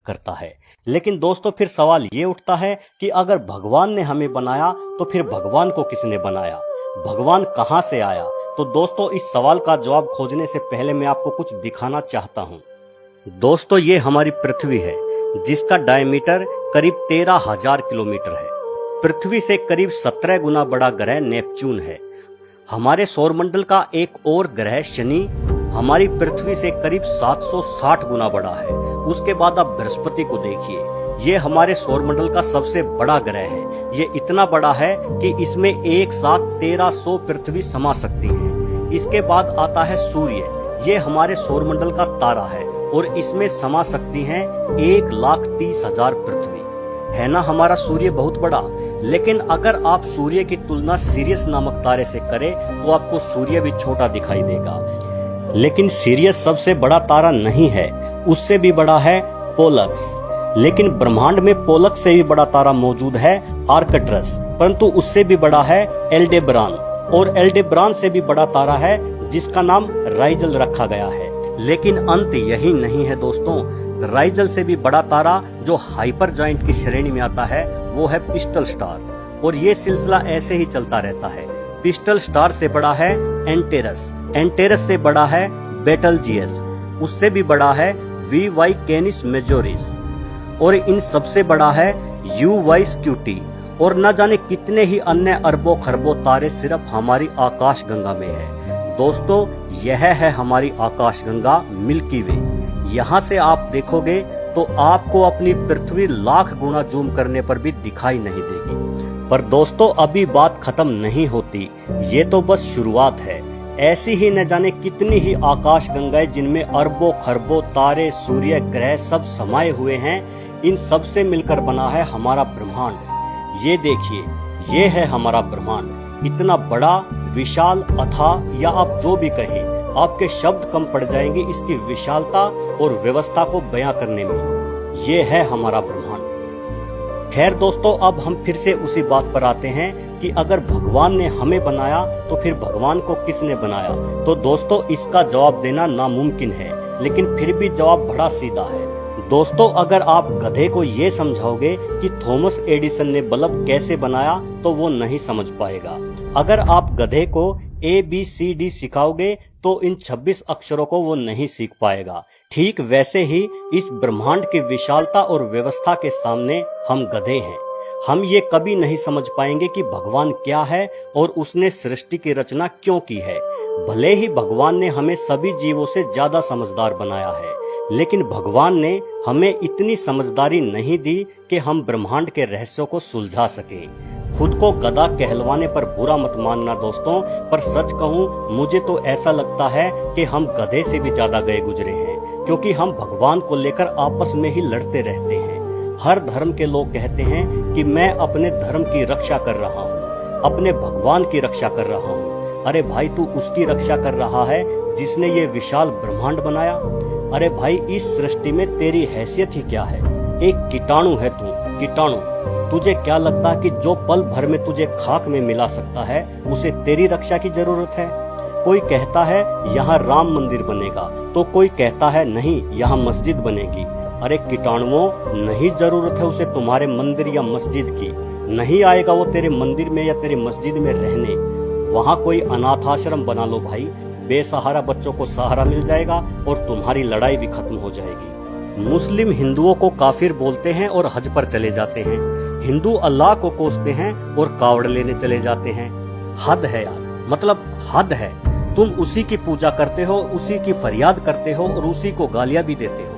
करता है। लेकिन दोस्तों फिर सवाल ये उठता है कि अगर भगवान ने हमें बनाया तो फिर भगवान को किसने बनाया, भगवान कहाँ से आया? तो दोस्तों इस सवाल का जवाब खोजने से पहले मैं आपको कुछ दिखाना चाहता हूँ। दोस्तों ये हमारी पृथ्वी है जिसका डायमीटर करीब 13,000 किलोमीटर है। पृथ्वी से करीब 17 गुना बड़ा ग्रह नेपच्यून है। हमारे सौरमंडल का एक और ग्रह शनि हमारी पृथ्वी से करीब 760 गुना बड़ा है। उसके बाद आप बृहस्पति को देखिए, ये हमारे सौरमंडल का सबसे बड़ा ग्रह है। ये इतना बड़ा है कि इसमें एक साथ 1300 पृथ्वी समा सकती है। इसके बाद आता है सूर्य, ये हमारे सौरमंडल का तारा है और इसमें समा सकती हैं 1,30,000 पृथ्वी। है ना हमारा सूर्य बहुत बड़ा। लेकिन अगर आप सूर्य की तुलना सिरियस नामक तारे से करें तो आपको सूर्य भी छोटा दिखाई देगा। लेकिन सिरियस सबसे बड़ा तारा नहीं है, उससे भी बड़ा है पोलक्स। लेकिन ब्रह्मांड में पोलक्स से भी बड़ा तारा मौजूद है आर्कट्रस, परंतु उससे भी बड़ा है एल्डेब्रान, और एल्डेब्रान से भी बड़ा तारा है जिसका नाम राइजल रखा गया है। लेकिन अंत यही नहीं है दोस्तों, राइजल से भी बड़ा तारा जो हाइपर जाइंट की श्रेणी में आता है वो है पिस्टल स्टार, और ये सिलसिला ऐसे ही चलता रहता है। पिस्टल स्टार से बड़ा है एंटेरस, एंटेरस से बड़ा है बेटलजियस, उससे भी बड़ा है वी कैनिस मेजोरिस, और इन सबसे बड़ा है यू स्क्यूटी, और न जाने कितने ही अन्य अरबों खरबों तारे सिर्फ हमारी आकाश गंगा में है। दोस्तों यह है हमारी आकाश गंगा मिल्की वे। यहाँ से आप देखोगे तो आपको अपनी पृथ्वी लाख गुना जूम करने पर भी दिखाई नहीं देगी। पर दोस्तों अभी बात खत्म नहीं होती, ये तो बस शुरुआत है। ऐसी ही न जाने कितनी ही आकाश गंगाएं जिनमें अरबों खरबों तारे सूर्य ग्रह सब समाये हुए हैं, इन सब से मिलकर बना है हमारा ब्रह्मांड। ये देखिए, ये है हमारा ब्रह्मांड, इतना बड़ा विशाल अथाह, या आप जो भी कहें, आपके शब्द कम पड़ जाएंगे इसकी विशालता और व्यवस्था को बयां करने में। ये है हमारा ब्रह्मांड। खैर दोस्तों अब हम फिर से उसी बात पर आते हैं कि अगर भगवान ने हमें बनाया तो फिर भगवान को किसने बनाया? तो दोस्तों इसका जवाब देना नामुमकिन है, लेकिन फिर भी जवाब बड़ा सीधा है। दोस्तों अगर आप गधे को ये समझाओगे कि थॉमस एडिसन ने बल्ब कैसे बनाया तो वो नहीं समझ पाएगा। अगर आप गधे को ABCD सिखाओगे तो इन 26 अक्षरों को वो नहीं सीख पाएगा। ठीक वैसे ही इस ब्रह्मांड की विशालता और व्यवस्था के सामने हम गधे हैं। हम ये कभी नहीं समझ पाएंगे कि भगवान क्या है और उसने सृष्टि की रचना क्यों की है। भले ही भगवान ने हमें सभी जीवों से ज्यादा समझदार बनाया है, लेकिन भगवान ने हमें इतनी समझदारी नहीं दी कि हम ब्रह्मांड के रहस्यों को सुलझा सके। खुद को गधा कहलवाने पर बुरा मत मानना दोस्तों, पर सच कहूँ मुझे तो ऐसा लगता है कि हम गधे से भी ज्यादा गए गुजरे हैं, क्योंकि हम भगवान को लेकर आपस में ही लड़ते रहते हैं। हर धर्म के लोग कहते हैं कि मैं अपने धर्म की रक्षा कर रहा हूँ, अपने भगवान की रक्षा कर रहा हूँ। अरे भाई तू उसकी रक्षा कर रहा है जिसने ये विशाल ब्रह्मांड बनाया। अरे भाई इस सृष्टि में तेरी हैसियत ही क्या है? एक कीटाणु है तू, कीटाणु। तुझे क्या लगता है कि जो पल भर में तुझे खाक में मिला सकता है उसे तेरी रक्षा की जरूरत है? कोई कहता है यहाँ राम मंदिर बनेगा, तो कोई कहता है नहीं यहाँ मस्जिद बनेगी। अरे कीटाणुओं, नहीं जरूरत है उसे तुम्हारे मंदिर या मस्जिद की। नहीं आएगा वो तेरे मंदिर में या तेरे मस्जिद में रहने। वहाँ कोई अनाथ आश्रम बना लो भाई, बेसहारा बच्चों को सहारा मिल जाएगा और तुम्हारी लड़ाई भी खत्म हो जाएगी। मुस्लिम हिंदुओं को काफिर बोलते हैं और हज पर चले जाते हैं। हिंदू अल्लाह को कोसते हैं और कावड़ लेने चले जाते हैं। हद है यार, मतलब हद है। तुम उसी की पूजा करते हो, उसी की फरियाद करते हो और उसी को गालियां भी देते हो।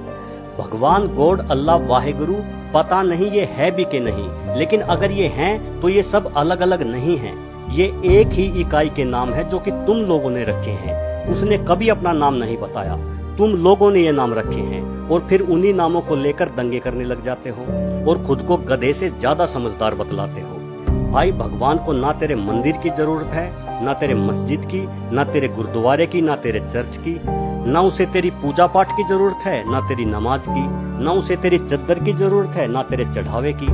भगवान गॉड अल्लाह वाहेगुरु पता नहीं ये है भी कि नहीं, लेकिन अगर ये हैं तो ये सब अलग अलग नहीं हैं। ये एक ही इकाई के नाम है जो कि तुम लोगों ने रखे हैं। उसने कभी अपना नाम नहीं बताया, तुम लोगों ने ये नाम रखे हैं और फिर उन्हीं नामों को लेकर दंगे करने लग जाते हो और खुद को गधे से ज्यादा समझदार बतलाते हो। भाई भगवान को ना तेरे मंदिर की जरूरत है, ना तेरे मस्जिद की, ना तेरे गुरुद्वारे की, ना तेरे चर्च की। ना उसे तेरी पूजा पाठ की जरूरत है, ना तेरी नमाज की। ना उसे तेरी चद्दर की जरूरत है, ना तेरे चढ़ावे की।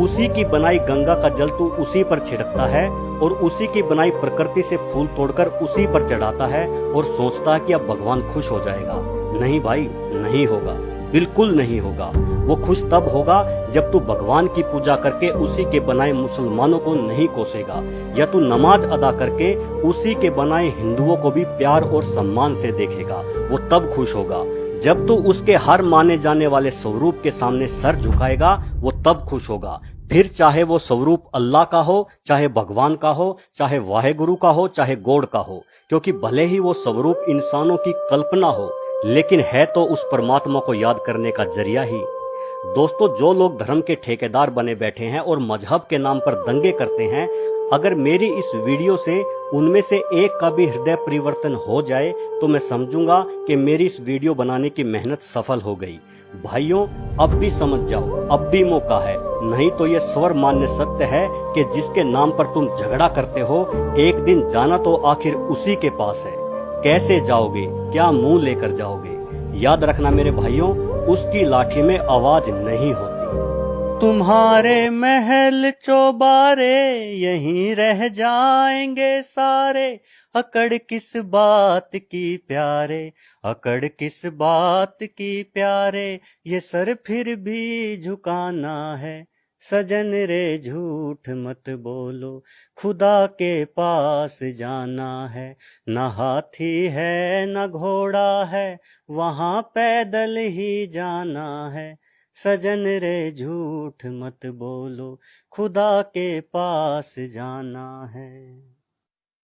उसी की बनाई गंगा का जल तू उसी पर छिड़कता है और उसी की बनाई प्रकृति से फूल तोड़कर उसी पर चढ़ाता है और सोचता है कि अब भगवान खुश हो जाएगा। नहीं भाई, नहीं होगा। बिल्कुल नहीं होगा। वो खुश तब होगा जब तू भगवान की पूजा करके उसी के बनाए मुसलमानों को नहीं कोसेगा, या तू नमाज अदा करके उसी के बनाए हिंदुओं को भी प्यार और सम्मान से देखेगा। वो तब खुश होगा। जब तू उसके हर माने जाने वाले स्वरूप के सामने सर झुकाएगा, वो तब खुश होगा। फिर चाहे वो स्वरूप अल्लाह का हो, चाहे भगवान का हो, चाहे वाहेगुरु का हो, चाहे गॉड का हो, क्योंकि भले ही वो स्वरूप इंसानों की कल्पना हो, लेकिन है तो उस परमात्मा को याद करने का जरिया ही। दोस्तों, जो लोग धर्म के ठेकेदार बने बैठे हैं और मजहब के नाम पर दंगे करते हैं, अगर मेरी इस वीडियो से उनमें से एक का भी हृदय परिवर्तन हो जाए तो मैं समझूंगा कि मेरी इस वीडियो बनाने की मेहनत सफल हो गई। भाइयों, अब भी समझ जाओ, अब भी मौका है, नहीं तो यह स्वर मान्य सत्य है कि जिसके नाम पर तुम झगड़ा करते हो, एक दिन जाना तो आखिर उसी के पास है। कैसे जाओगे, क्या मुंह लेकर जाओगे? याद रखना मेरे भाइयों, उसकी लाठी में आवाज नहीं होती। तुम्हारे महल चौबारे यहीं रह जाएंगे सारे, अकड़ किस बात की प्यारे, अकड़ किस बात की प्यारे, ये सर फिर भी झुकाना है। सजन रे झूठ मत बोलो, खुदा के पास जाना है। न हाथी है न घोड़ा है, वहां पैदल ही जाना है। सजन रे झूठ मत बोलो, खुदा के पास जाना है।